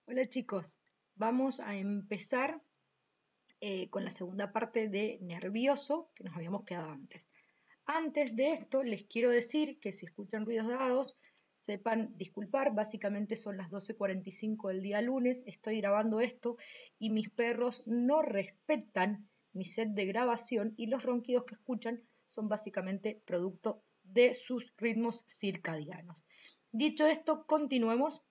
Hola chicos, vamos a empezar con la segunda parte de nervioso que nos habíamos quedado antes. Antes de esto les quiero decir que si escuchan ruidos dados, sepan disculpar, básicamente son las 12:45 del día lunes, estoy grabando esto y mis perros no respetan mi set de grabación y los ronquidos que escuchan son básicamente producto de sus ritmos circadianos. Dicho esto, continuemos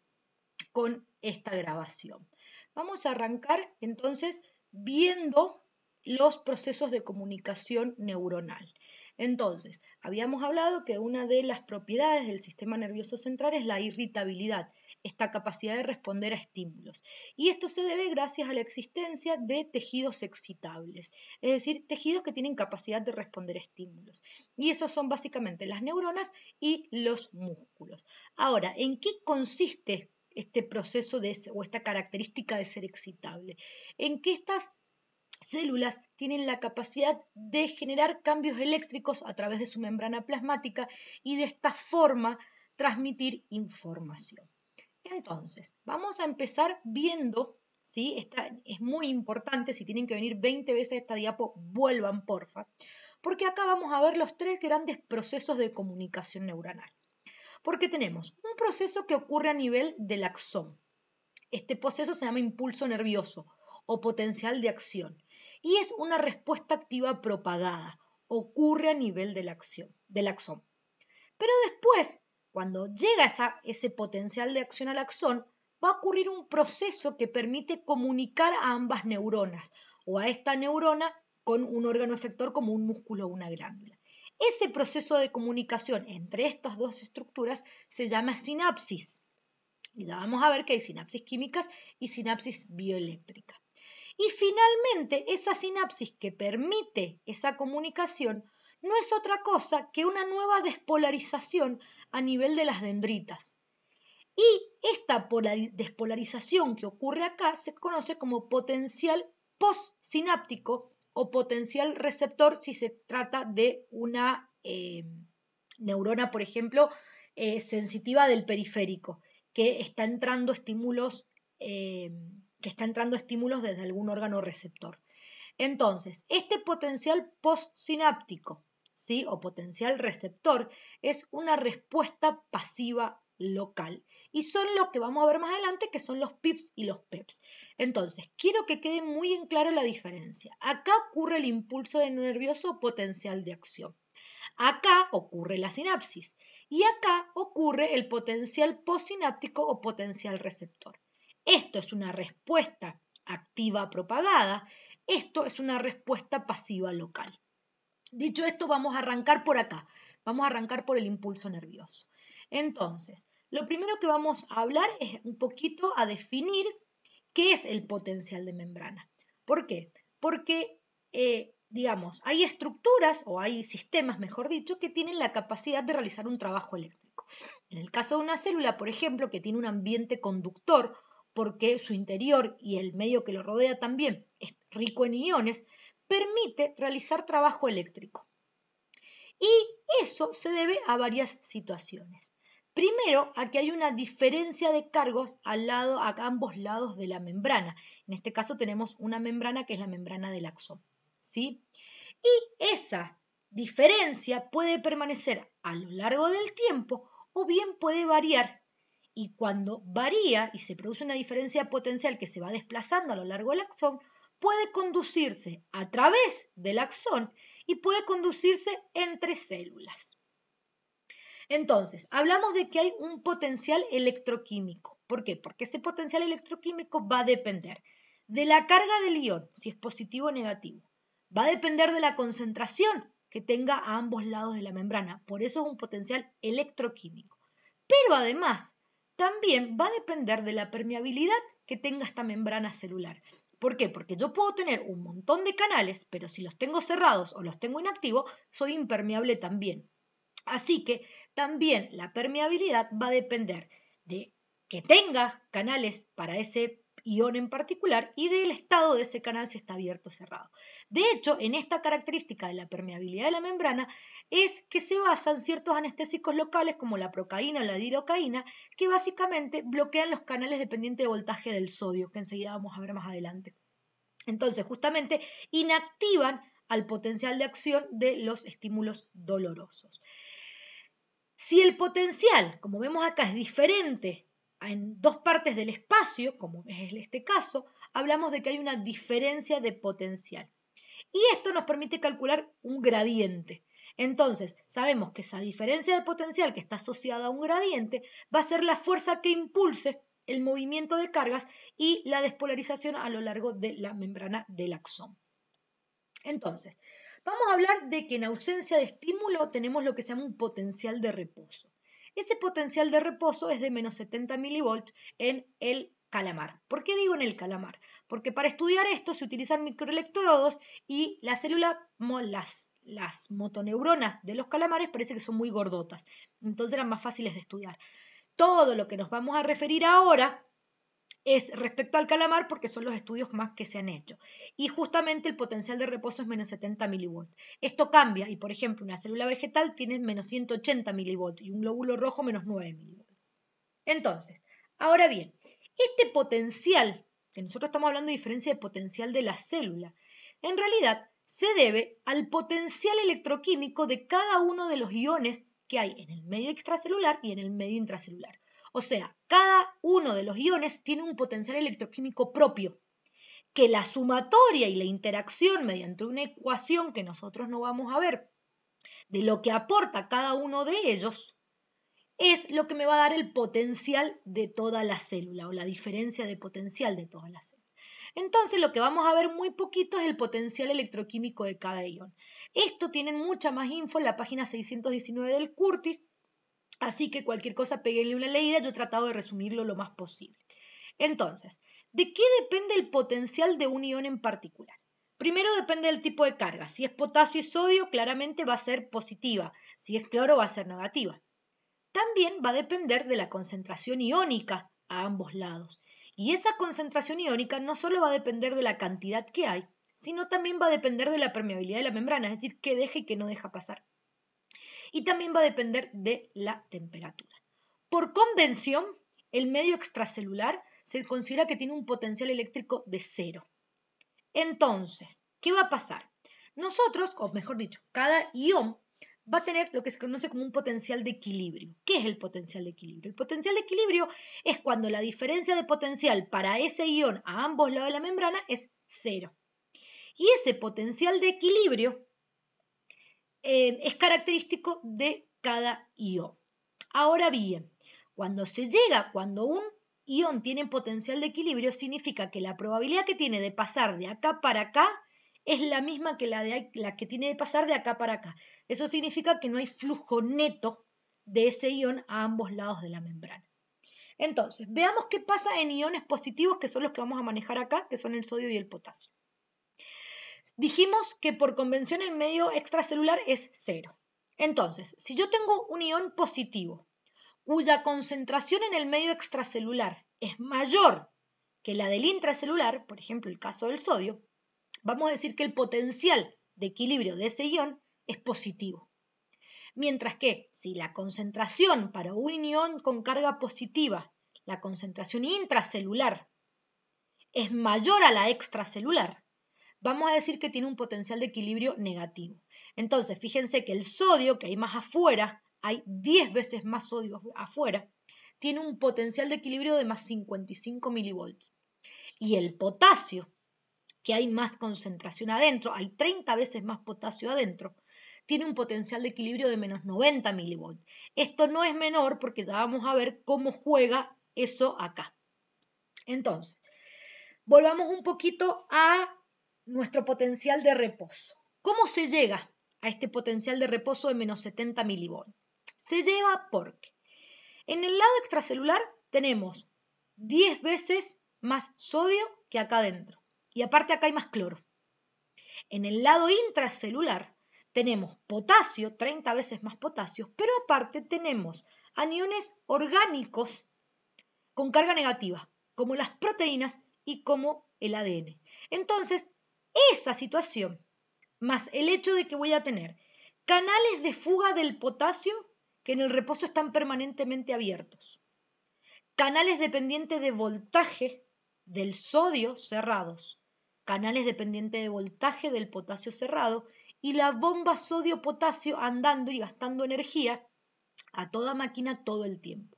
con esta grabación. Vamos a arrancar entonces viendo los procesos de comunicación neuronal. Entonces, habíamos hablado que una de las propiedades del sistema nervioso central es la irritabilidad, esta capacidad de responder a estímulos. Y esto se debe gracias a la existencia de tejidos excitables, es decir, tejidos que tienen capacidad de responder a estímulos. Y esos son básicamente las neuronas y los músculos. Ahora, ¿en qué consiste este proceso o esta característica de ser excitable? En que estas células tienen la capacidad de generar cambios eléctricos a través de su membrana plasmática y de esta forma transmitir información. Entonces, vamos a empezar viendo, ¿sí? Esta es muy importante, si tienen que venir 20 veces esta diapo, vuelvan porfa, porque acá vamos a ver los tres grandes procesos de comunicación neuronal. Porque tenemos un proceso que ocurre a nivel del axón. Este proceso se llama impulso nervioso o potencial de acción y es una respuesta activa propagada. Ocurre a nivel del axón. Pero después, cuando llega ese potencial de acción al axón, va a ocurrir un proceso que permite comunicar a ambas neuronas o a esta neurona con un órgano efector como un músculo o una glándula. Ese proceso de comunicación entre estas dos estructuras se llama sinapsis. Y ya vamos a ver que hay sinapsis químicas y sinapsis bioeléctrica. Y finalmente, esa sinapsis que permite esa comunicación no es otra cosa que una nueva despolarización a nivel de las dendritas. Y esta despolarización que ocurre acá se conoce como potencial postsináptico o potencial receptor si se trata de una neurona, por ejemplo, sensitiva del periférico, que está entrando estímulos, desde algún órgano receptor. Entonces, este potencial postsináptico, ¿sí? O potencial receptor es una respuesta pasiva local y son lo que vamos a ver más adelante, que son los PIPs y los PEPs. Entonces, quiero que quede muy en claro la diferencia. Acá ocurre el impulso nervioso potencial de acción. Acá ocurre la sinapsis y acá ocurre el potencial postsináptico o potencial receptor. Esto es una respuesta activa propagada, esto es una respuesta pasiva local. Dicho esto, vamos a arrancar por acá, vamos a arrancar por el impulso nervioso. Entonces, lo primero que vamos a hablar es un poquito a definir qué es el potencial de membrana. ¿Por qué? Porque digamos, hay estructuras o hay sistemas, mejor dicho, que tienen la capacidad de realizar un trabajo eléctrico. En el caso de una célula, por ejemplo, que tiene un ambiente conductor, porque su interior y el medio que lo rodea también es rico en iones, permite realizar trabajo eléctrico. Y eso se debe a varias situaciones. Primero, a que hay una diferencia de cargos a ambos lados de la membrana. En este caso tenemos una membrana que es la membrana del axón, ¿sí? Y esa diferencia puede permanecer a lo largo del tiempo o bien puede variar. Y cuando varía y se produce una diferencia potencial que se va desplazando a lo largo del axón, puede conducirse a través del axón y puede conducirse entre células. Entonces, hablamos de que hay un potencial electroquímico. ¿Por qué? Porque ese potencial electroquímico va a depender de la carga del ion, si es positivo o negativo. Va a depender de la concentración que tenga a ambos lados de la membrana. Por eso es un potencial electroquímico. Pero además, también va a depender de la permeabilidad que tenga esta membrana celular. ¿Por qué? Porque yo puedo tener un montón de canales, pero si los tengo cerrados o los tengo inactivos, soy impermeable también. Así que también la permeabilidad va a depender de que tenga canales para ese ion en particular y del estado de ese canal si está abierto o cerrado. De hecho, en esta característica de la permeabilidad de la membrana es que se basan ciertos anestésicos locales como la procaína o la lidocaína que básicamente bloquean los canales dependientes de voltaje del sodio, que enseguida vamos a ver más adelante. Entonces, justamente inactivan al potencial de acción de los estímulos dolorosos. Si el potencial, como vemos acá, es diferente en dos partes del espacio, como es este caso, hablamos de que hay una diferencia de potencial. Y esto nos permite calcular un gradiente. Entonces, sabemos que esa diferencia de potencial que está asociada a un gradiente va a ser la fuerza que impulse el movimiento de cargas y la despolarización a lo largo de la membrana del axón. Entonces, vamos a hablar de que en ausencia de estímulo tenemos lo que se llama un potencial de reposo. Ese potencial de reposo es de menos 70 milivolts en el calamar. ¿Por qué digo en el calamar? Porque para estudiar esto se utilizan microelectrodos y la célula, las motoneuronas de los calamares parece que son muy gordotas, entonces eran más fáciles de estudiar. Todo lo que nos vamos a referir ahora es respecto al calamar porque son los estudios más que se han hecho. Y justamente el potencial de reposo es menos 70 milivolts. Esto cambia y, por ejemplo, una célula vegetal tiene menos 180 milivolts y un glóbulo rojo menos 9 milivolts. Entonces, ahora bien, este potencial, que nosotros estamos hablando de diferencia de potencial de la célula, en realidad se debe al potencial electroquímico de cada uno de los iones que hay en el medio extracelular y en el medio intracelular. O sea, cada uno de los iones tiene un potencial electroquímico propio, que la sumatoria y la interacción mediante una ecuación que nosotros no vamos a ver, de lo que aporta cada uno de ellos, es lo que me va a dar el potencial de toda la célula o la diferencia de potencial de toda la célula. Entonces lo que vamos a ver muy poquito es el potencial electroquímico de cada ion. Esto tienen mucha más info en la página 619 del Curtis, así que cualquier cosa péguenle una leída, yo he tratado de resumirlo lo más posible. Entonces, ¿de qué depende el potencial de un ion en particular? Primero depende del tipo de carga. Si es potasio y sodio, claramente va a ser positiva. Si es cloro, va a ser negativa. También va a depender de la concentración iónica a ambos lados. Y esa concentración iónica no solo va a depender de la cantidad que hay, sino también va a depender de la permeabilidad de la membrana, es decir, qué deja y qué no deja pasar. Y también va a depender de la temperatura. Por convención, el medio extracelular se considera que tiene un potencial eléctrico de 0. Entonces, ¿qué va a pasar? Nosotros, o mejor dicho, cada ion va a tener lo que se conoce como un potencial de equilibrio. ¿Qué es el potencial de equilibrio? El potencial de equilibrio es cuando la diferencia de potencial para ese ion a ambos lados de la membrana es 0. Y ese potencial de equilibrio es característico de cada ion. Ahora bien, cuando un ion tiene potencial de equilibrio, significa que la probabilidad que tiene de pasar de acá para acá es la misma que la que tiene de pasar de acá para acá. Eso significa que no hay flujo neto de ese ion a ambos lados de la membrana. Entonces, veamos qué pasa en iones positivos, que son los que vamos a manejar acá, que son el sodio y el potasio. Dijimos que por convención el medio extracelular es 0. Entonces, si yo tengo un ion positivo, cuya concentración en el medio extracelular es mayor que la del intracelular, por ejemplo el caso del sodio, vamos a decir que el potencial de equilibrio de ese ion es positivo. Mientras que si la concentración para un ion con carga positiva, la concentración intracelular, es mayor a la extracelular, vamos a decir que tiene un potencial de equilibrio negativo. Entonces, fíjense que el sodio, que hay más afuera, hay 10 veces más sodio afuera, tiene un potencial de equilibrio de más 55 milivolts. Y el potasio, que hay más concentración adentro, hay 30 veces más potasio adentro, tiene un potencial de equilibrio de menos 90 milivolts. Esto no es menor porque ya vamos a ver cómo juega eso acá. Entonces, volvamos un poquito a nuestro potencial de reposo. ¿Cómo se llega a este potencial de reposo de menos 70 milivolts? Se lleva porque en el lado extracelular tenemos 10 veces más sodio que acá adentro. Y aparte acá hay más cloro. En el lado intracelular tenemos potasio, 30 veces más potasio, pero aparte tenemos aniones orgánicos con carga negativa, como las proteínas y como el ADN. Entonces, esa situación, más el hecho de que voy a tener canales de fuga del potasio que en el reposo están permanentemente abiertos, canales dependientes de voltaje del sodio cerrados, canales dependientes de voltaje del potasio cerrado y la bomba sodio-potasio andando y gastando energía a toda máquina todo el tiempo.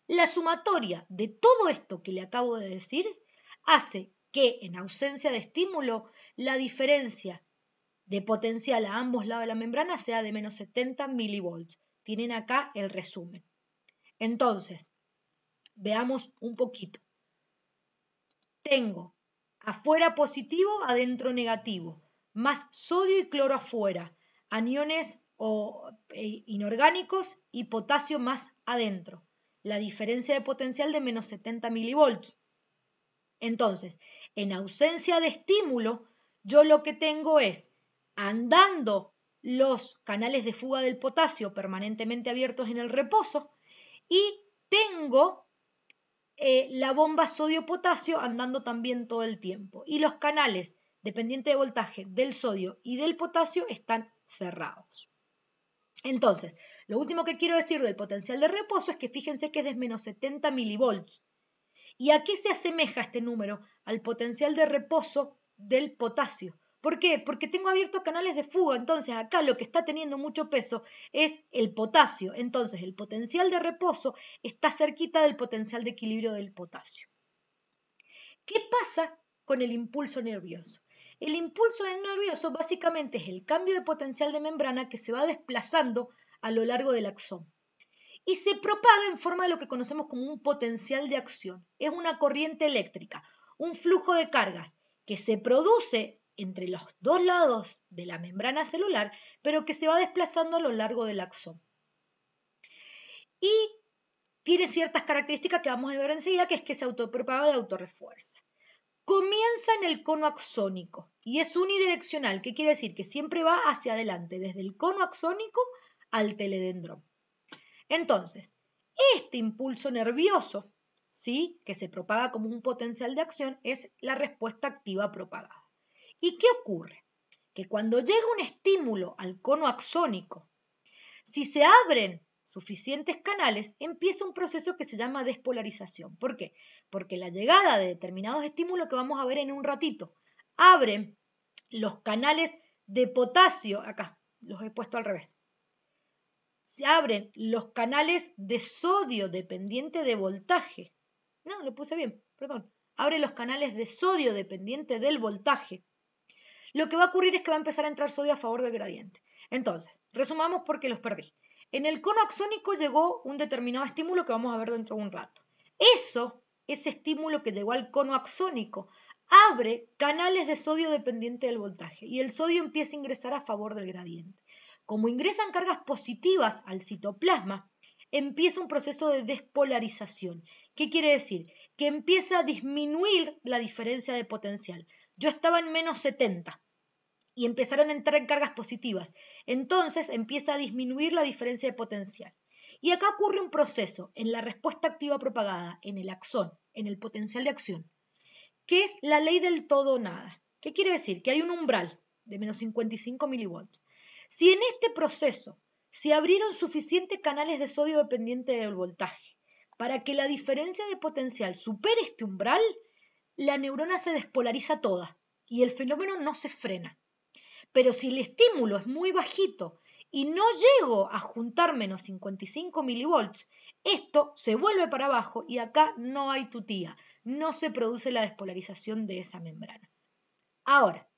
La sumatoria de todo esto que le acabo de decir hace que en ausencia de estímulo la diferencia de potencial a ambos lados de la membrana sea de menos 70 milivolts. Tienen acá el resumen. Entonces, veamos un poquito. Tengo afuera positivo, adentro negativo, más sodio y cloro afuera, aniones inorgánicos y potasio más adentro. La diferencia de potencial de menos 70 milivolts. Entonces, en ausencia de estímulo, yo lo que tengo es andando los canales de fuga del potasio permanentemente abiertos en el reposo y tengo la bomba sodio-potasio andando también todo el tiempo. Y los canales dependientes de voltaje del sodio y del potasio están cerrados. Entonces, lo último que quiero decir del potencial de reposo es que fíjense que es de menos 70 milivolts. ¿Y a qué se asemeja este número? Al potencial de reposo del potasio. ¿Por qué? Porque tengo abiertos canales de fuga, entonces acá lo que está teniendo mucho peso es el potasio, entonces el potencial de reposo está cerquita del potencial de equilibrio del potasio. ¿Qué pasa con el impulso nervioso? El impulso nervioso básicamente es el cambio de potencial de membrana que se va desplazando a lo largo del axón y se propaga en forma de lo que conocemos como un potencial de acción. Es una corriente eléctrica, un flujo de cargas que se produce entre los dos lados de la membrana celular, pero que se va desplazando a lo largo del axón. Y tiene ciertas características que vamos a ver enseguida, que es que se autopropaga y autorrefuerza. Comienza en el cono axónico y es unidireccional. ¿Qué quiere decir? Que siempre va hacia adelante, desde el cono axónico al teledendrón. Entonces, este impulso nervioso, ¿sí?, que se propaga como un potencial de acción, es la respuesta activa propagada. ¿Y qué ocurre? Que cuando llega un estímulo al cono axónico, si se abren suficientes canales, empieza un proceso que se llama despolarización. ¿Por qué? Porque la llegada de determinados estímulos que vamos a ver en un ratito abren los canales de potasio, acá los he puesto al revés, se abren los canales de sodio dependiente de voltaje. No, lo puse bien, perdón. Abre los canales de sodio dependiente del voltaje. Lo que va a ocurrir es que va a empezar a entrar sodio a favor del gradiente. Entonces, resumamos porque los perdí. En el cono axónico llegó un determinado estímulo que vamos a ver dentro de un rato. Ese estímulo que llegó al cono axónico, abre canales de sodio dependiente del voltaje y el sodio empieza a ingresar a favor del gradiente. Como ingresan cargas positivas al citoplasma, empieza un proceso de despolarización. ¿Qué quiere decir? Que empieza a disminuir la diferencia de potencial. Yo estaba en menos 70 y empezaron a entrar cargas positivas. Entonces empieza a disminuir la diferencia de potencial. Y acá ocurre un proceso en la respuesta activa propagada, en el axón, en el potencial de acción, que es la ley del todo o nada. ¿Qué quiere decir? Que hay un umbral de menos 55 milivolts. Si en este proceso se abrieron suficientes canales de sodio dependiente del voltaje para que la diferencia de potencial supere este umbral, la neurona se despolariza toda y el fenómeno no se frena. Pero si el estímulo es muy bajito y no llego a juntar menos 55 milivolts, esto se vuelve para abajo y acá no hay tutía, no se produce la despolarización de esa membrana. Ahora,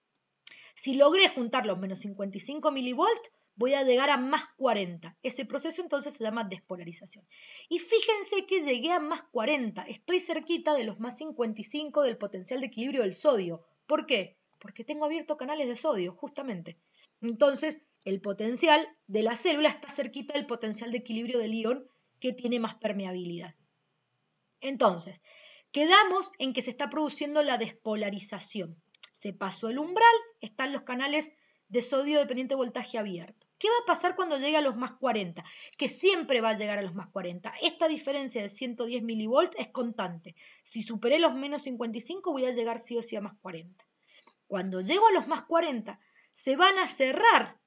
si logré juntar los menos 55 milivolts, voy a llegar a más 40. Ese proceso entonces se llama despolarización. Y fíjense que llegué a más 40. Estoy cerquita de los más 55 del potencial de equilibrio del sodio. ¿Por qué? Porque tengo abiertos canales de sodio, justamente. Entonces, el potencial de la célula está cerquita del potencial de equilibrio del ion que tiene más permeabilidad. Entonces, quedamos en que se está produciendo la despolarización. Se pasó el umbral, están los canales de sodio dependiente de voltaje abierto. ¿Qué va a pasar cuando llegue a los más 40? Que siempre va a llegar a los más 40. Esta diferencia de 110 milivolts es constante. Si superé los menos 55 voy a llegar sí o sí a más 40. Cuando llego a los más 40 se van a cerrar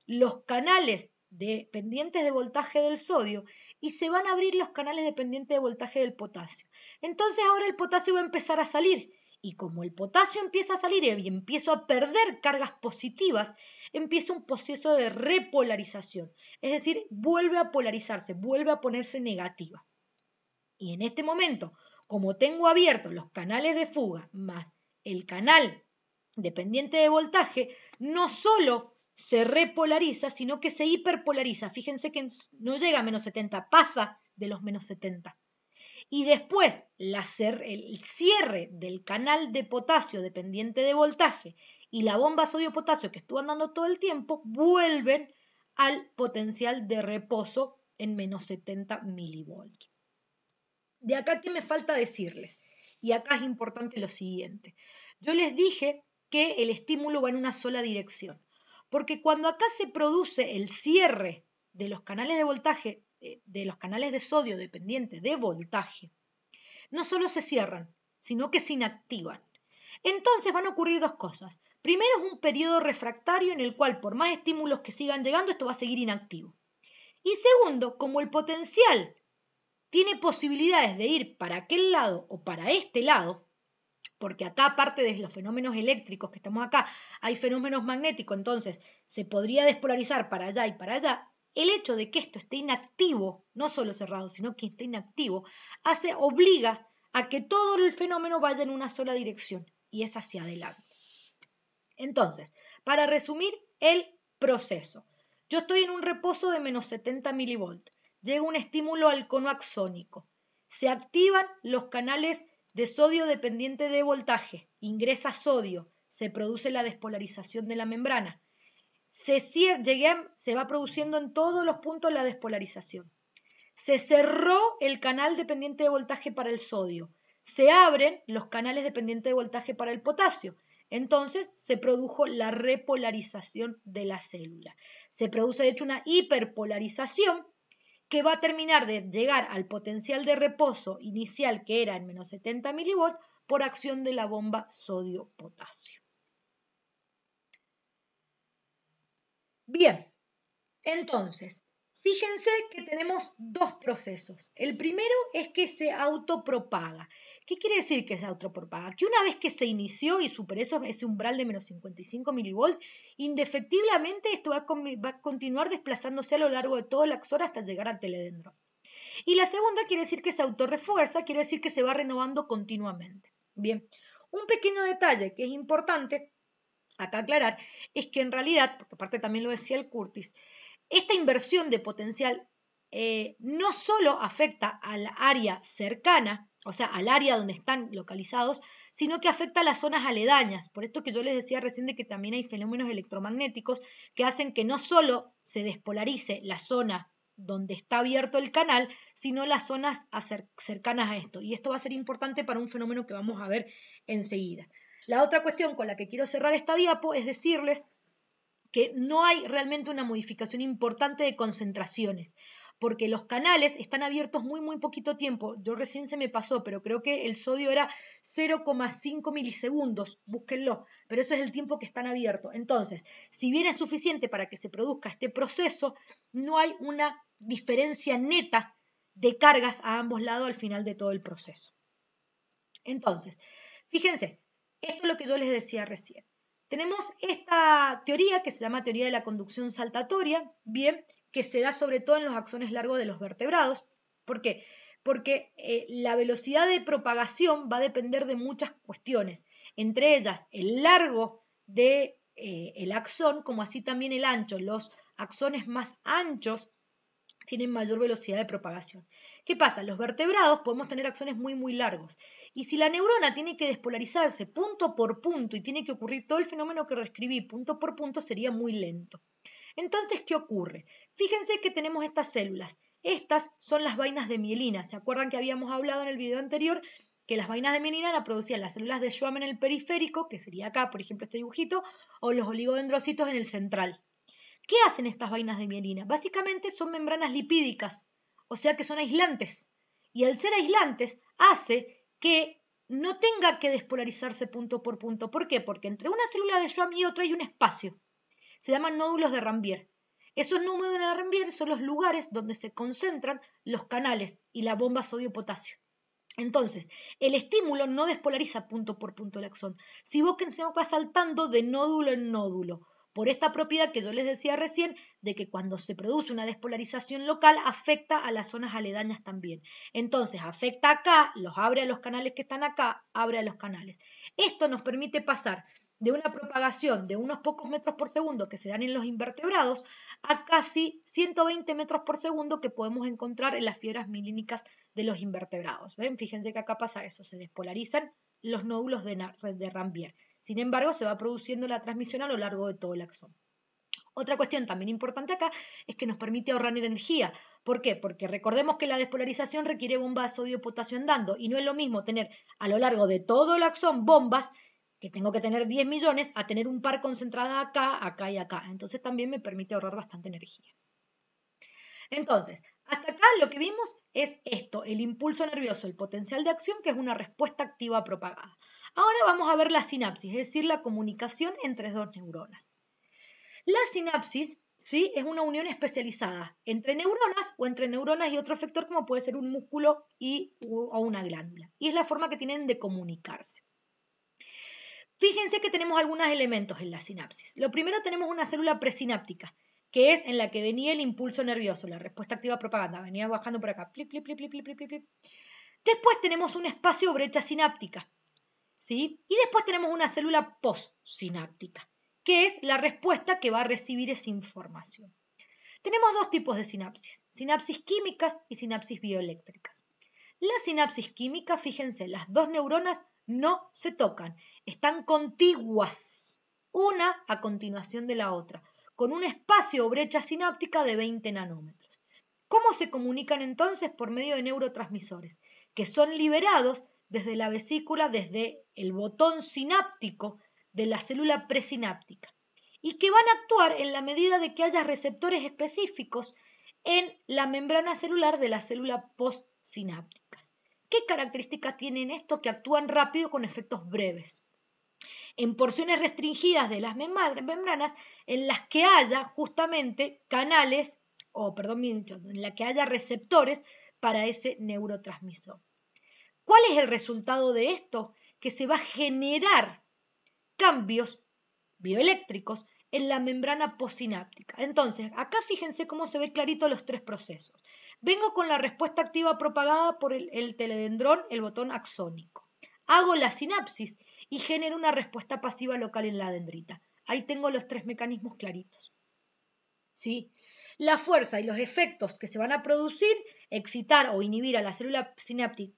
los canales dependientes de voltaje del sodio y se van a abrir los canales dependientes de voltaje del potasio. Entonces ahora el potasio va a empezar a salir y como el potasio empieza a salir y empiezo a perder cargas positivas, empieza un proceso de repolarización, es decir, vuelve a polarizarse, vuelve a ponerse negativa. Y en este momento, como tengo abiertos los canales de fuga más el canal dependiente de voltaje, no solo se repolariza, sino que se hiperpolariza. Fíjense que no llega a menos 70, pasa de los menos 70. Y después el cierre del canal de potasio dependiente de voltaje y la bomba sodio-potasio que estuvo andando todo el tiempo vuelven al potencial de reposo en menos 70 milivolts. De acá, ¿qué me falta decirles? Y acá es importante lo siguiente. Yo les dije que el estímulo va en una sola dirección, porque cuando acá se produce el cierre de los canales de voltaje, de los canales de sodio dependientes de voltaje, no solo se cierran, sino que se inactivan. Entonces van a ocurrir dos cosas. Primero es un periodo refractario en el cual por más estímulos que sigan llegando, esto va a seguir inactivo. Y segundo, como el potencial tiene posibilidades de ir para aquel lado o para este lado, porque acá aparte de los fenómenos eléctricos que estamos acá, hay fenómenos magnéticos, entonces se podría despolarizar para allá y para allá. El hecho de que esto esté inactivo, no solo cerrado, sino que esté inactivo, obliga a que todo el fenómeno vaya en una sola dirección y es hacia adelante. Entonces, para resumir el proceso, yo estoy en un reposo de menos 70 milivolts. Llega un estímulo al cono axónico. Se activan los canales de sodio dependiente de voltaje. Ingresa sodio. Se produce la despolarización de la membrana. Se va produciendo en todos los puntos la despolarización. Se cerró el canal dependiente de voltaje para el sodio. Se abren los canales dependientes de voltaje para el potasio. Entonces se produjo la repolarización de la célula. Se produce de hecho una hiperpolarización que va a terminar de llegar al potencial de reposo inicial que era en menos 70 milivolts por acción de la bomba sodio-potasio. Bien, entonces, fíjense que tenemos dos procesos. El primero es que se autopropaga. ¿Qué quiere decir que se autopropaga? Que una vez que se inició y superó ese umbral de menos 55 milivolts, indefectiblemente esto va a continuar desplazándose a lo largo de todo el axón hasta llegar al teledendro. Y la segunda quiere decir que se autorrefuerza, quiere decir que se va renovando continuamente. Bien, un pequeño detalle que es importante acá aclarar es que en realidad, porque aparte también lo decía el Curtis, esta inversión de potencial no solo afecta al área cercana, o sea, al área donde están localizados, sino que afecta a las zonas aledañas. Por esto que yo les decía recién de que también hay fenómenos electromagnéticos que hacen que no solo se despolarice la zona donde está abierto el canal, sino las zonas cercanas a esto. Y esto va a ser importante para un fenómeno que vamos a ver enseguida. La otra cuestión con la que quiero cerrar esta diapo es decirles que no hay realmente una modificación importante de concentraciones, porque los canales están abiertos muy poquito tiempo. Yo recién se me pasó, pero creo que el sodio era 0,5 milisegundos, búsquenlo, pero eso es el tiempo que están abiertos. Entonces, si bien es suficiente para que se produzca este proceso, no hay una diferencia neta de cargas a ambos lados al final de todo el proceso. Entonces, fíjense, esto es lo que yo les decía recién. Tenemos esta teoría que se llama teoría de la conducción saltatoria, bien, que se da sobre todo en los axones largos de los vertebrados. ¿Por qué? Porque la velocidad de propagación va a depender de muchas cuestiones, entre ellas el largo del axón, como así también el ancho. Los axones más anchos tienen mayor velocidad de propagación. ¿Qué pasa? Los vertebrados podemos tener axones muy largos. Y si la neurona tiene que despolarizarse punto por punto y tiene que ocurrir todo el fenómeno que reescribí punto por punto, sería muy lento. Entonces, ¿qué ocurre? Fíjense que tenemos estas células. Estas son las vainas de mielina. ¿Se acuerdan que habíamos hablado en el video anterior que las vainas de mielina la producían las células de Schwann en el periférico, que sería acá, por ejemplo, este dibujito, o los oligodendrocitos en el central? ¿Qué hacen estas vainas de mielina? Básicamente son membranas lipídicas, o sea que son aislantes. Y al ser aislantes hace que no tenga que despolarizarse punto por punto. ¿Por qué? Porque entre una célula de Schwann y otra hay un espacio. Se llaman nódulos de Ranvier. Esos nódulos de Ranvier son los lugares donde se concentran los canales y la bomba sodio-potasio. Entonces, el estímulo no despolariza punto por punto el axón, sino que se va saltando de nódulo en nódulo, por esta propiedad que yo les decía recién, de que cuando se produce una despolarización local afecta a las zonas aledañas también. Entonces, afecta acá, los abre a los canales que están acá, abre a los canales. Esto nos permite pasar de una propagación de unos pocos metros por segundo que se dan en los invertebrados a casi 120 metros por segundo que podemos encontrar en las fibras milínicas de los invertebrados. ¿Ven? Fíjense que acá pasa eso, se despolarizan los nódulos de Ranvier. Sin embargo, se va produciendo la transmisión a lo largo de todo el axón. Otra cuestión también importante acá es que nos permite ahorrar energía. ¿Por qué? Porque recordemos que la despolarización requiere bomba de sodio-potasio andando y no es lo mismo tener a lo largo de todo el axón bombas, que tengo que tener 10 millones, a tener un par concentrada acá, acá y acá. Entonces también me permite ahorrar bastante energía. Entonces, hasta acá lo que vimos es esto, el impulso nervioso, el potencial de acción, que es una respuesta activa propagada. Ahora vamos a ver la sinapsis, es decir, la comunicación entre dos neuronas. La sinapsis, ¿sí?, es una unión especializada entre neuronas o entre neuronas y otro efector como puede ser un músculo o una glándula. Y es la forma que tienen de comunicarse. Fíjense que tenemos algunos elementos en la sinapsis. Lo primero tenemos una célula presináptica, que es en la que venía el impulso nervioso, la respuesta activa propaganda, venía bajando por acá. Plip, plip, plip, plip, plip, plip, plip. Después tenemos un espacio brecha sináptica, ¿sí? Y después tenemos una célula postsináptica, que es la respuesta que va a recibir esa información. Tenemos dos tipos de sinapsis químicas y sinapsis bioeléctricas. La sinapsis química, fíjense, las dos neuronas no se tocan, están contiguas, una a continuación de la otra, con un espacio o brecha sináptica de 20 nanómetros. ¿Cómo se comunican entonces? Por medio de neurotransmisores, que son liberados desde la vesícula, desde el botón sináptico de la célula presináptica, y que van a actuar en la medida de que haya receptores específicos en la membrana celular de la célula postsinápticas. ¿Qué características tienen esto? Que actúan rápido con efectos breves. En porciones restringidas de las membranas en las que haya justamente canales, en la que haya receptores para ese neurotransmisor. ¿Cuál es el resultado de esto? Que se va a generar cambios bioeléctricos en la membrana postsináptica. Entonces, acá fíjense cómo se ve clarito los tres procesos. Vengo con la respuesta activa propagada por el teledendrón, el botón axónico. Hago la sinapsis y genero una respuesta pasiva local en la dendrita. Ahí tengo los tres mecanismos claritos. ¿Sí? La fuerza y los efectos que se van a producir, excitar o inhibir a la célula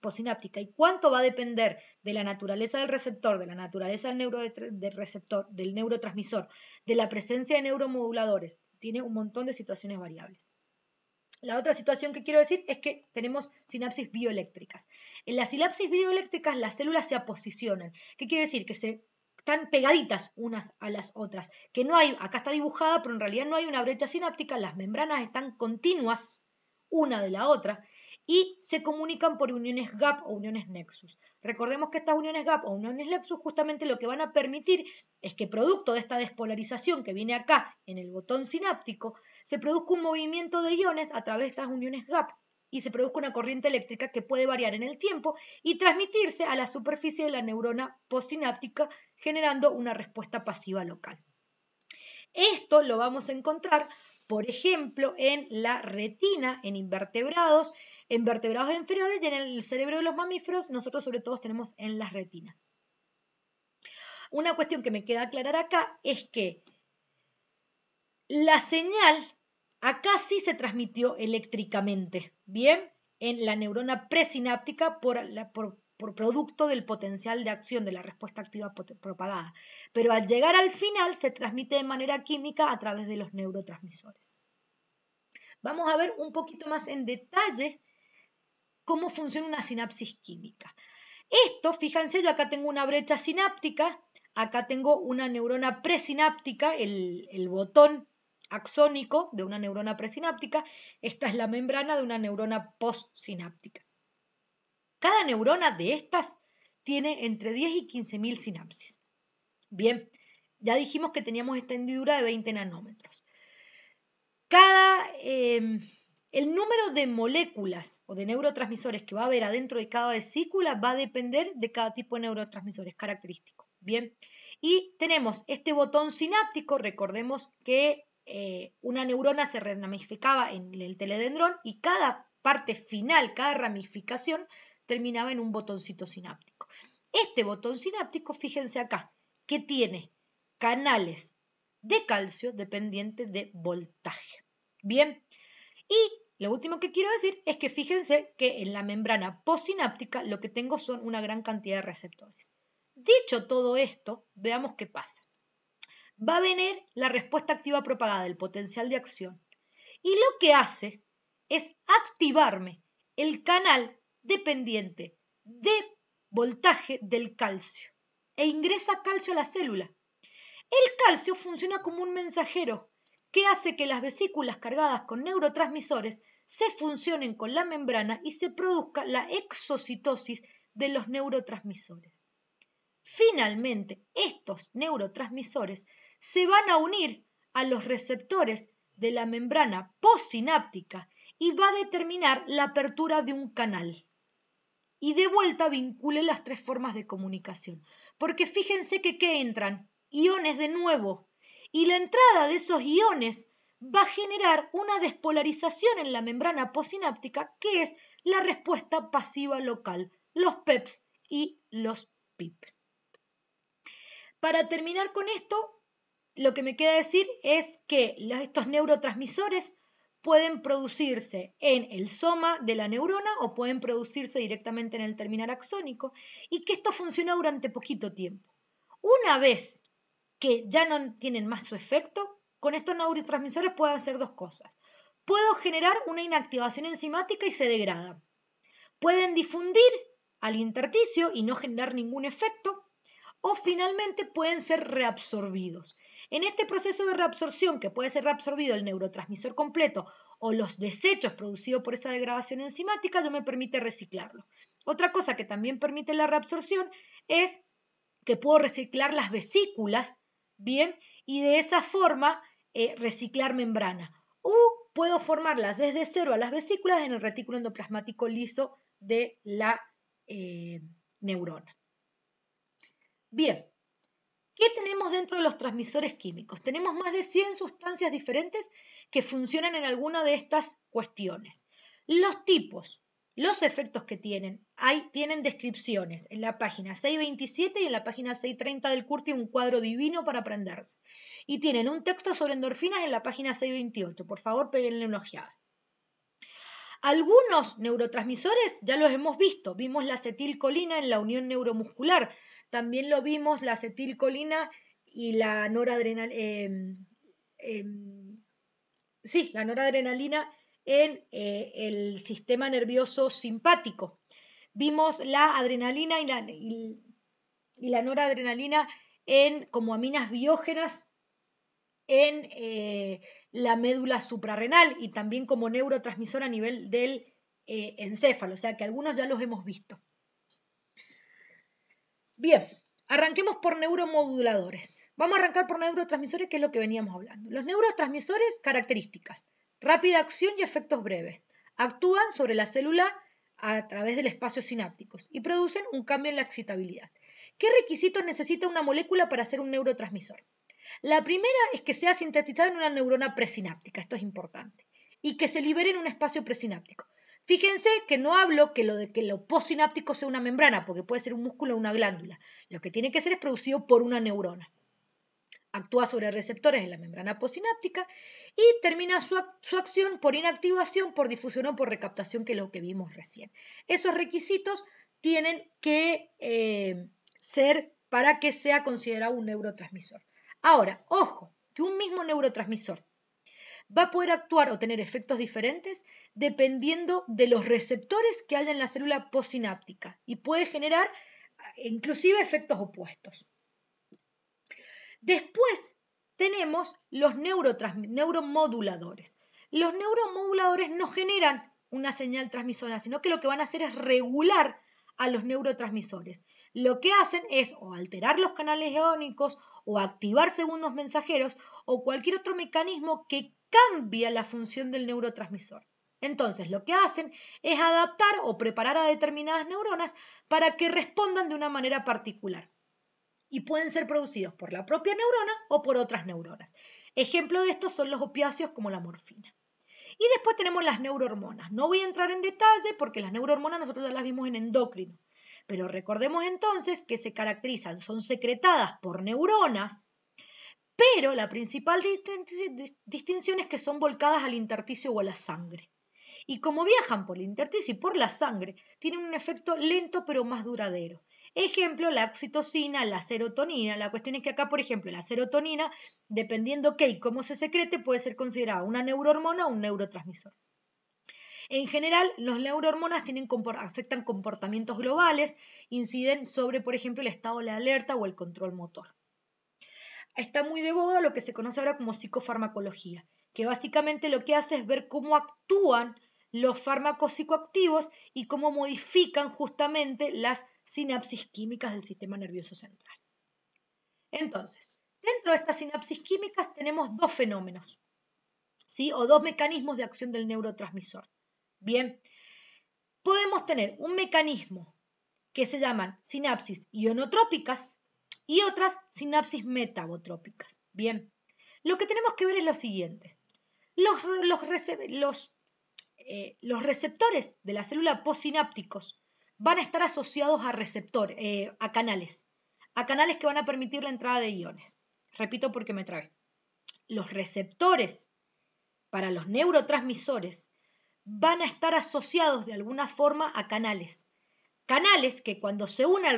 postsináptica y cuánto va a depender de la naturaleza del receptor, de la naturaleza del receptor, del neurotransmisor, de la presencia de neuromoduladores. Tiene un montón de situaciones variables. La otra situación que quiero decir es que tenemos sinapsis bioeléctricas. En las sinapsis bioeléctricas las células se aposicionan. ¿Qué quiere decir? Que están pegaditas unas a las otras, que no hay, acá está dibujada, pero en realidad no hay una brecha sináptica, las membranas están continuas una de la otra y se comunican por uniones gap o uniones nexus. Recordemos que estas uniones gap o uniones nexus justamente lo que van a permitir es que producto de esta despolarización que viene acá en el botón sináptico, se produzca un movimiento de iones a través de estas uniones gap y se produzca una corriente eléctrica que puede variar en el tiempo y transmitirse a la superficie de la neurona postsináptica generando una respuesta pasiva local. Esto lo vamos a encontrar, por ejemplo, en la retina, en vertebrados inferiores y en el cerebro de los mamíferos, nosotros sobre todo tenemos en las retinas. Una cuestión que me queda aclarar acá es que la señal acá sí se transmitió eléctricamente, ¿bien? En la neurona presináptica por producto del potencial de acción de la respuesta activa propagada. Pero al llegar al final se transmite de manera química a través de los neurotransmisores. Vamos a ver un poquito más en detalle cómo funciona una sinapsis química. Esto, fíjense, yo acá tengo una brecha sináptica, acá tengo una neurona presináptica, el botón axónico de una neurona presináptica, esta es la membrana de una neurona postsináptica. Cada neurona de estas tiene entre 10 y 15.000 sinapsis. Bien, ya dijimos que teníamos esta hendidura de 20 nanómetros. El número de moléculas o de neurotransmisores que va a haber adentro de cada vesícula va a depender de cada tipo de neurotransmisores característico. Bien, y tenemos este botón sináptico, recordemos que una neurona se ramificaba en el teledendrón y cada parte final, cada ramificación, terminaba en un botoncito sináptico. Este botón sináptico, fíjense acá, que tiene canales de calcio dependientes de voltaje. Bien, y lo último que quiero decir es que fíjense que en la membrana postsináptica lo que tengo son una gran cantidad de receptores. Dicho todo esto, veamos qué pasa. Va a venir la respuesta activa propagada del potencial de acción y lo que hace es activarme el canal dependiente de voltaje del calcio e ingresa calcio a la célula. El calcio funciona como un mensajero que hace que las vesículas cargadas con neurotransmisores se funcionen con la membrana y se produzca la exocitosis de los neurotransmisores. Finalmente, estos neurotransmisores se van a unir a los receptores de la membrana postsináptica y va a determinar la apertura de un canal. Y de vuelta vincule las tres formas de comunicación. Porque fíjense que ¿qué entran? Iones de nuevo. Y la entrada de esos iones va a generar una despolarización en la membrana postsináptica que es la respuesta pasiva local, los PEPs y los PIPs. Para terminar con esto, lo que me queda decir es que estos neurotransmisores pueden producirse en el soma de la neurona o pueden producirse directamente en el terminal axónico y que esto funciona durante poquito tiempo. Una vez que ya no tienen más su efecto, con estos neurotransmisores puedo hacer dos cosas. Puedo generar una inactivación enzimática y se degradan. Pueden difundir al intersticio y no generar ningún efecto, o finalmente pueden ser reabsorbidos. En este proceso de reabsorción, que puede ser reabsorbido el neurotransmisor completo o los desechos producidos por esa degradación enzimática, yo me permite reciclarlo. Otra cosa que también permite la reabsorción es que puedo reciclar las vesículas, bien, y de esa forma reciclar membrana. O puedo formarlas desde cero a las vesículas en el retículo endoplasmático liso de la neurona. Bien, ¿qué tenemos dentro de los transmisores químicos? Tenemos más de 100 sustancias diferentes que funcionan en alguna de estas cuestiones. Los tipos, los efectos que tienen descripciones en la página 627 y en la página 630 del Curti, un cuadro divino para aprenderse. Y tienen un texto sobre endorfinas en la página 628. Por favor, péguenle una ojeada. Algunos neurotransmisores ya los hemos visto. Vimos la acetilcolina en la unión neuromuscular. También lo vimos la acetilcolina y la noradrenalina. La noradrenalina en el sistema nervioso simpático. Vimos la adrenalina y la noradrenalina como aminas biógenas en la médula suprarrenal y también como neurotransmisor a nivel del encéfalo, o sea que algunos ya los hemos visto. Bien, arranquemos por neuromoduladores. Vamos a arrancar por neurotransmisores, que es lo que veníamos hablando. Los neurotransmisores, características: rápida acción y efectos breves. Actúan sobre la célula a través del espacio sinápticos y producen un cambio en la excitabilidad. ¿Qué requisitos necesita una molécula para ser un neurotransmisor? La primera es que sea sintetizada en una neurona presináptica, esto es importante, y que se libere en un espacio presináptico. Fíjense que no hablo que lo postsináptico sea una membrana, porque puede ser un músculo o una glándula. Lo que tiene que ser es producido por una neurona. Actúa sobre receptores en la membrana postsináptica y termina su acción por inactivación, por difusión o por recaptación, que es lo que vimos recién. Esos requisitos tienen que ser para que sea considerado un neurotransmisor. Ahora, ojo, que un mismo neurotransmisor va a poder actuar o tener efectos diferentes dependiendo de los receptores que haya en la célula postsináptica y puede generar inclusive efectos opuestos. Después tenemos los neuromoduladores. Los neuromoduladores no generan una señal transmisora, sino que lo que van a hacer es regular a los neurotransmisores. Lo que hacen es o alterar los canales iónicos o activar segundos mensajeros o cualquier otro mecanismo que cambia la función del neurotransmisor. Entonces, lo que hacen es adaptar o preparar a determinadas neuronas para que respondan de una manera particular. Y pueden ser producidos por la propia neurona o por otras neuronas. Ejemplo de estos son los opiáceos como la morfina. Y después tenemos las neurohormonas. No voy a entrar en detalle porque las neurohormonas nosotros ya las vimos en endocrino. Pero recordemos entonces que se caracterizan, son secretadas por neuronas, pero la principal distinción es que son volcadas al intersticio o a la sangre. Y como viajan por el intersticio y por la sangre, tienen un efecto lento pero más duradero. Ejemplo, la oxitocina, la serotonina. La cuestión es que acá, por ejemplo, la serotonina, dependiendo qué y cómo se secrete, puede ser considerada una neurohormona o un neurotransmisor. En general, las neurohormonas afectan comportamientos globales, inciden sobre, por ejemplo, el estado de alerta o el control motor. Está muy de boga lo que se conoce ahora como psicofarmacología, que básicamente lo que hace es ver cómo actúan los fármacos psicoactivos y cómo modifican justamente las sinapsis químicas del sistema nervioso central. Entonces, dentro de estas sinapsis químicas tenemos dos fenómenos, ¿sí? O dos mecanismos de acción del neurotransmisor. Bien, podemos tener un mecanismo que se llaman sinapsis ionotrópicas y otras sinapsis metabotrópicas. Bien, lo que tenemos que ver es lo siguiente. Los receptores de la célula postsinápticos van a estar asociados a canales que van a permitir la entrada de iones. Repito porque me trabé. Los receptores para los neurotransmisores van a estar asociados de alguna forma a canales que cuando se una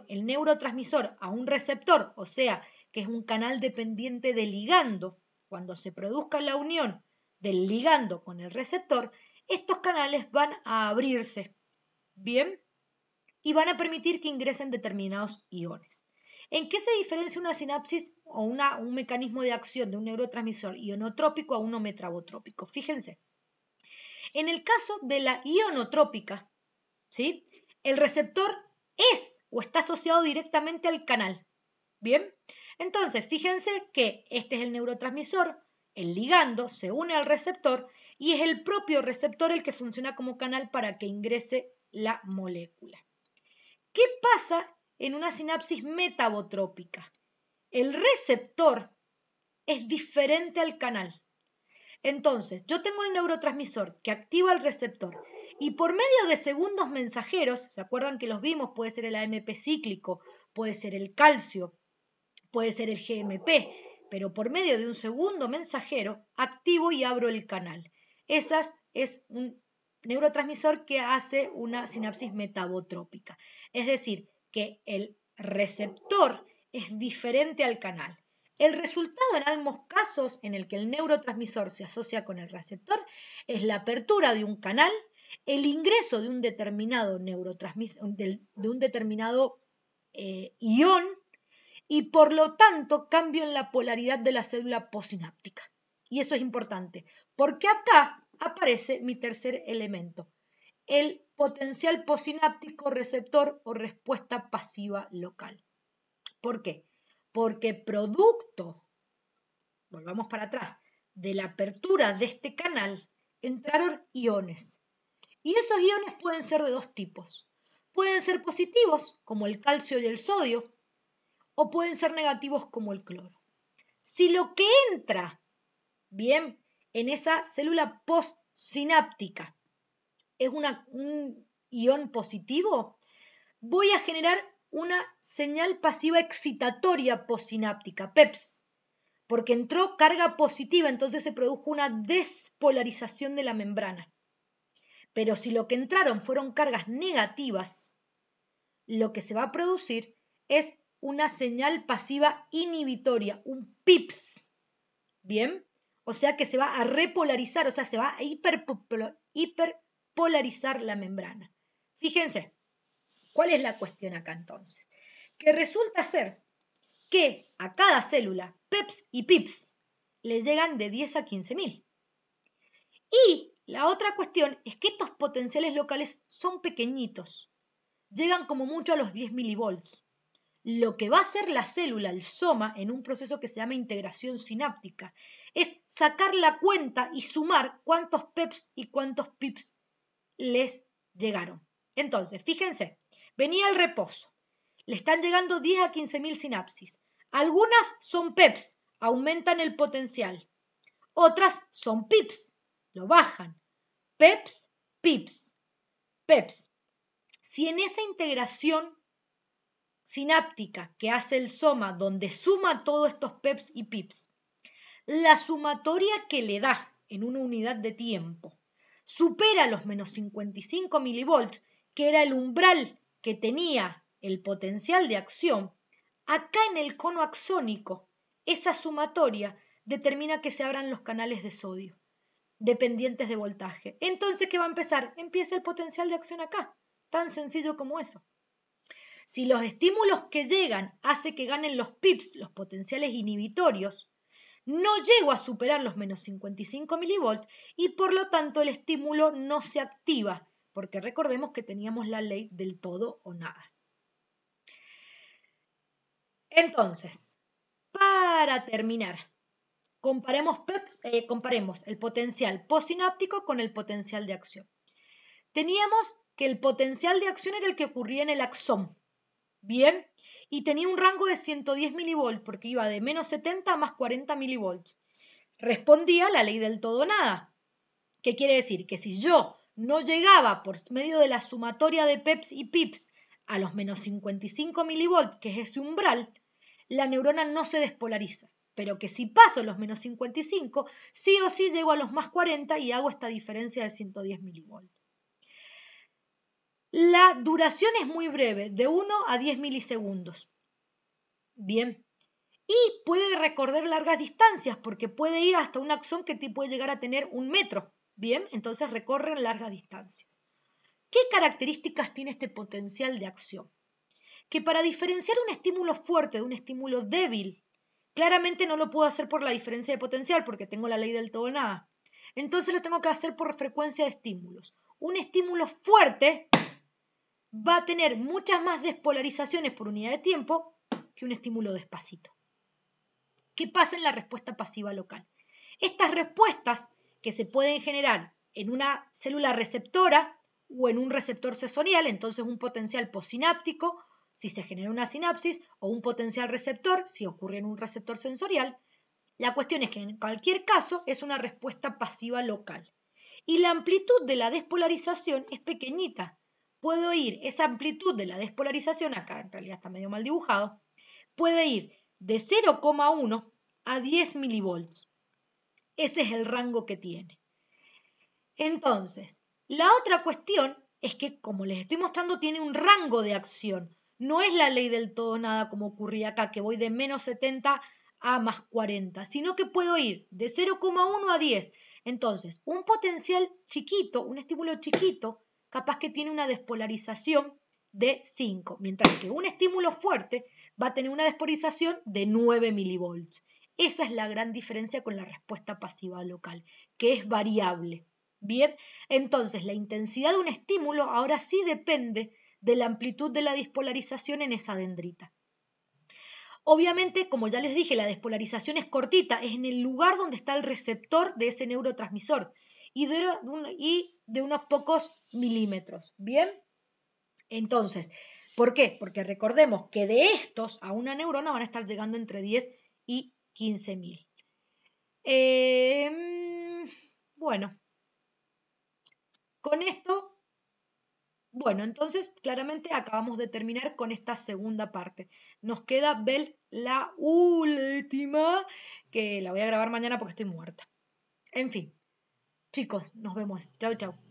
el neurotransmisor a un receptor, o sea, que es un canal dependiente de ligando, cuando se produzca la unión del ligando con el receptor, estos canales van a abrirse, ¿bien? Y van a permitir que ingresen determinados iones. ¿En qué se diferencia una sinapsis o un mecanismo de acción de un neurotransmisor ionotrópico a uno metabotrópico? Fíjense. En el caso de la ionotrópica, ¿sí? El receptor es o está asociado directamente al canal. ¿Bien? Entonces, fíjense que este es el neurotransmisor, el ligando se une al receptor y es el propio receptor el que funciona como canal para que ingrese la molécula. ¿Qué pasa en una sinapsis metabotrópica? El receptor es diferente al canal. Entonces, yo tengo el neurotransmisor que activa el receptor y por medio de segundos mensajeros, ¿se acuerdan que los vimos? Puede ser el AMP cíclico, puede ser el calcio, puede ser el GMP, pero por medio de un segundo mensajero activo y abro el canal. Ese es un neurotransmisor que hace una sinapsis metabotrópica. Es decir, que el receptor es diferente al canal. El resultado en ambos casos en el que el neurotransmisor se asocia con el receptor es la apertura de un canal, el ingreso de un determinado ion y por lo tanto cambio en la polaridad de la célula postsináptica. Y eso es importante, porque acá aparece mi tercer elemento, el potencial postsináptico receptor o respuesta pasiva local. ¿Por qué? Porque producto, volvamos para atrás, de la apertura de este canal entraron iones. Y esos iones pueden ser de dos tipos. Pueden ser positivos, como el calcio y el sodio, o pueden ser negativos como el cloro. Si lo que entra, bien, en esa célula postsináptica es un ion positivo, voy a generar una señal pasiva excitatoria postsináptica, PEPS, porque entró carga positiva, entonces se produjo una despolarización de la membrana. Pero si lo que entraron fueron cargas negativas, lo que se va a producir es una señal pasiva inhibitoria, un PIPS. ¿Bien? O sea que se va a repolarizar, o sea, se va a hiperpolarizar la membrana. Fíjense, ¿cuál es la cuestión acá entonces? Que resulta ser que a cada célula, PEPs y PIPs, le llegan de 10 a 15.000. Y la otra cuestión es que estos potenciales locales son pequeñitos, llegan como mucho a los 10 milivolts. Lo que va a hacer la célula, el soma, en un proceso que se llama integración sináptica, es sacar la cuenta y sumar cuántos PEPs y cuántos PIPs les llegaron. Entonces, fíjense, venía el reposo, le están llegando 10 a 15.000 sinapsis. Algunas son PEPs, aumentan el potencial. Otras son PIPs, lo bajan. PEPs, PIPs, PEPs. Si en esa integración sináptica que hace el soma, donde suma todos estos PEPs y PIPs, la sumatoria que le da en una unidad de tiempo supera los menos 55 milivolts, que era el umbral que tenía el potencial de acción, acá en el cono axónico, esa sumatoria determina que se abran los canales de sodio, dependientes de voltaje. Entonces, ¿qué va a empezar? Empieza el potencial de acción acá, tan sencillo como eso. Si los estímulos que llegan hace que ganen los PIPs, los potenciales inhibitorios, no llego a superar los menos 55 milivolts y por lo tanto el estímulo no se activa, porque recordemos que teníamos la ley del todo o nada. Entonces, para terminar, comparemos el potencial postsináptico con el potencial de acción. Teníamos que el potencial de acción era el que ocurría en el axón. Bien, y tenía un rango de 110 milivolts porque iba de menos 70 a más 40 milivolts. Respondía a la ley del todo nada. ¿Qué quiere decir? Que si yo no llegaba por medio de la sumatoria de PEPs y PIPs a los menos 55 milivolts, que es ese umbral, la neurona no se despolariza. Pero que si paso los menos 55, sí o sí llego a los más 40 y hago esta diferencia de 110 milivolts. La duración es muy breve, de 1 a 10 milisegundos. Bien. Y puede recorrer largas distancias porque puede ir hasta un axón que puede llegar a tener 1 metro. Bien, entonces recorren largas distancias. ¿Qué características tiene este potencial de acción? Que para diferenciar un estímulo fuerte de un estímulo débil, claramente no lo puedo hacer por la diferencia de potencial porque tengo la ley del todo o nada. Entonces lo tengo que hacer por frecuencia de estímulos. Un estímulo fuerte va a tener muchas más despolarizaciones por unidad de tiempo que un estímulo despacito. ¿Qué pasa en la respuesta pasiva local? Estas respuestas que se pueden generar en una célula receptora o en un receptor sensorial, entonces un potencial postsináptico, si se genera una sinapsis, o un potencial receptor, si ocurre en un receptor sensorial. La cuestión es que en cualquier caso es una respuesta pasiva local. Y la amplitud de la despolarización es pequeñita. Puedo ir, esa amplitud de la despolarización, acá en realidad está medio mal dibujado, puede ir de 0,1 a 10 milivolts. Ese es el rango que tiene. Entonces, la otra cuestión es que, como les estoy mostrando, tiene un rango de acción. No es la ley del todo nada como ocurría acá, que voy de menos 70 a más 40, sino que puedo ir de 0,1 a 10. Entonces, un potencial chiquito, un estímulo chiquito, capaz que tiene una despolarización de 5, mientras que un estímulo fuerte va a tener una despolarización de 9 milivolts. Esa es la gran diferencia con la respuesta pasiva local, que es variable. Bien, entonces la intensidad de un estímulo ahora sí depende de la amplitud de la despolarización en esa dendrita. Obviamente, como ya les dije, la despolarización es cortita, es en el lugar donde está el receptor de ese neurotransmisor y de unos pocos milímetros. Bien, entonces, ¿por qué? Porque recordemos que de estos a una neurona van a estar llegando entre 10 y 15.000. Bueno, con esto, bueno, entonces claramente acabamos de terminar con esta segunda parte. Nos queda ver la última, que la voy a grabar mañana porque estoy muerta. En fin, chicos, nos vemos. Chau, chau.